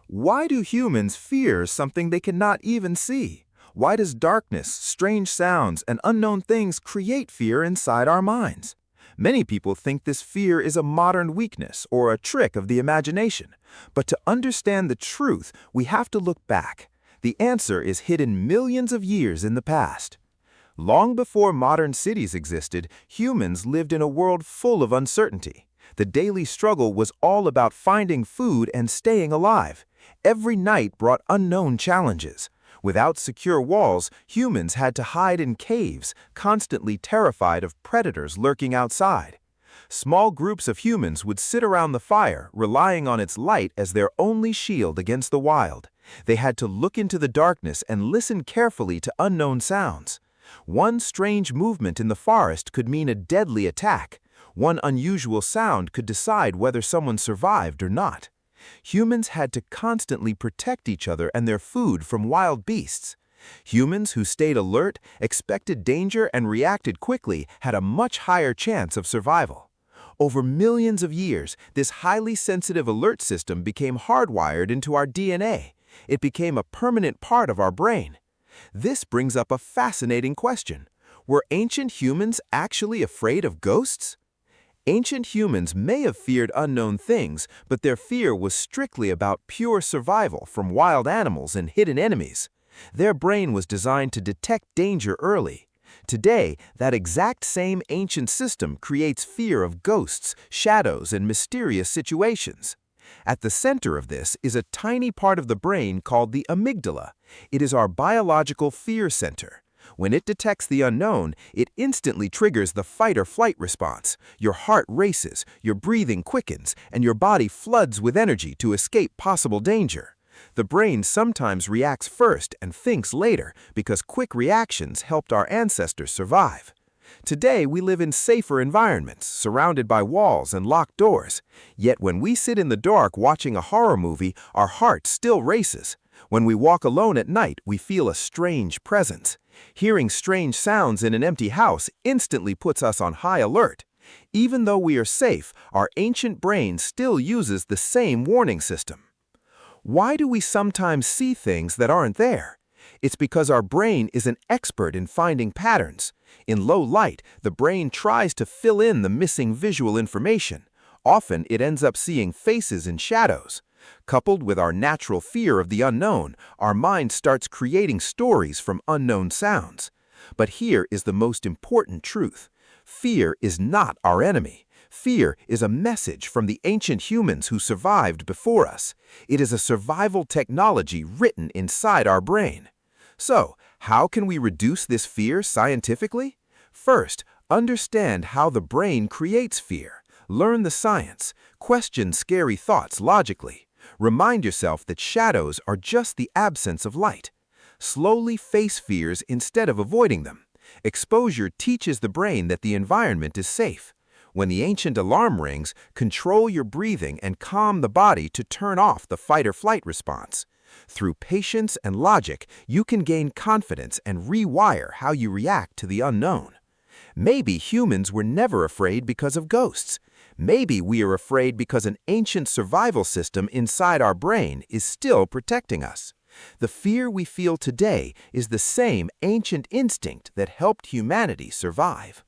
Why do humans fear something they cannot even see? Why does darkness, strange sounds, and unknown things create fear inside our minds? Many people think this fear is a modern weakness or a trick of the imagination. But to understand the truth, we have to look back. The answer is hidden millions of years in the past. Long before modern cities existed, humans lived in a world full of uncertainty. The daily struggle was all about finding food and staying alive. Every night brought unknown challenges. Without secure walls, humans had to hide in caves, constantly terrified of predators lurking outside. Small groups of humans would sit around the fire, relying on its light as their only shield against the wild. They had to look into the darkness and listen carefully to unknown sounds. One strange movement in the forest could mean a deadly attack. One unusual sound could decide whether someone survived or not. Humans had to constantly protect each other and their food from wild beasts. Humans who stayed alert, expected danger, and reacted quickly had a much higher chance of survival. Over millions of years, this highly sensitive alert system became hardwired into our DNA. It became a permanent part of our brain. This brings up a fascinating question. Were ancient humans actually afraid of ghosts? Ancient humans may have feared unknown things, but their fear was strictly about pure survival from wild animals and hidden enemies. Their brain was designed to detect danger early. Today, that exact same ancient system creates fear of ghosts, shadows, and mysterious situations. At the center of this is a tiny part of the brain called the amygdala. It is our biological fear center. When it detects the unknown, it instantly triggers the fight-or-flight response. Your heart races, your breathing quickens, and your body floods with energy to escape possible danger. The brain sometimes reacts first and thinks later because quick reactions helped our ancestors survive. Today, we live in safer environments, surrounded by walls and locked doors. Yet when we sit in the dark watching a horror movie, our heart still races. When we walk alone at night, we feel a strange presence. Hearing strange sounds in an empty house instantly puts us on high alert. Even though we are safe, our ancient brain still uses the same warning system. Why do we sometimes see things that aren't there? It's because our brain is an expert in finding patterns. In low light, the brain tries to fill in the missing visual information. Often, it ends up seeing faces and shadows. Coupled with our natural fear of the unknown, our mind starts creating stories from unknown sounds. But here is the most important truth. Fear is not our enemy. Fear is a message from the ancient humans who survived before us. It is a survival technology written inside our brain. So, how can we reduce this fear scientifically? First, understand how the brain creates fear. Learn the science. Question scary thoughts logically. Remind yourself that shadows are just the absence of light. Slowly face fears instead of avoiding them. Exposure teaches the brain that the environment is safe. When the ancient alarm rings, control your breathing and calm the body to turn off the fight-or-flight response. Through patience and logic, you can gain confidence and rewire how you react to the unknown. Maybe humans were never afraid because of ghosts. Maybe we are afraid because an ancient survival system inside our brain is still protecting us. The fear we feel today is the same ancient instinct that helped humanity survive.